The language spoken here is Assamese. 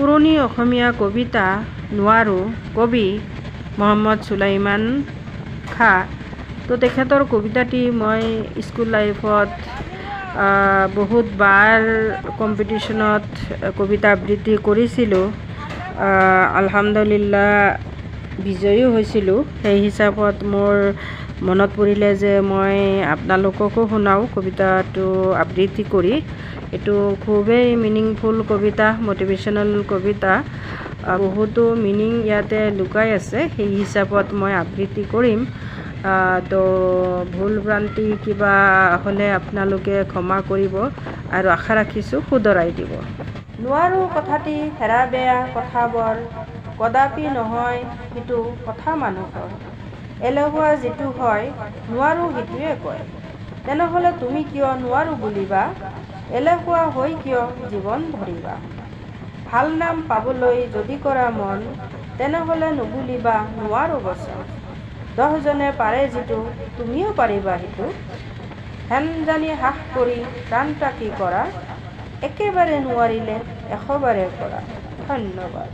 পুৰণি অসমীয়া কবিতা নোৱাৰো কবি মহম্মদ সুলাইমান খাঁ। তো তেখেতৰ কবিতাটি মই স্কুল লাইফত বহুত বাৰ কম্পিটিশ্যনত কবিতা আবৃত্তি কৰিছিলোঁ। আলহামদুলিল্লাহ বিজয়ী হৈছিলোঁ। সেই হিচাপত মোৰ মনত পৰিলে যে মই আপোনালোককো শুনাওঁ কবিতাটো আবৃত্তি কৰি। এইটো খুবেই মিনিংফুল কবিতা, মটিভেশ্যনেল কবিতা, বহুতো মিনিং ইয়াতে লুকাই আছে। সেই হিচাপত মই আবৃত্তি কৰিম। তো ভুল ভ্ৰান্তি কিবা হ'লে আপোনালোকে ক্ষমা কৰিব আৰু আশা ৰাখিছোঁ শুধৰাই দিব। নোৱাৰো কথাটি হেৰা বেয়া কথাবোৰ কদাপি নহয় সেইটো কথা মানুহৰ। এলেহুৱা যিটো হয় নোৱাৰো সেইটোৱে কয়। তেনেহ'লে তুমি কিয় নোৱাৰো বুলিবা? এলেহুৱা হৈ কিয় জীৱন ধৰিবা? ভাল নাম পাবলৈ যদি কৰা মন, তেনেহ'লে নুবুলিবা নোৱাৰো বচন। 10 জনে পাৰে যিটো তুমিও পাৰিবা সেইটো। হেন জানি হ্ৰাস কৰি প্ৰাণটা কি কৰা, একেবাৰে নোৱাৰিলে 100 বাৰে কৰা। ধন্যবাদ।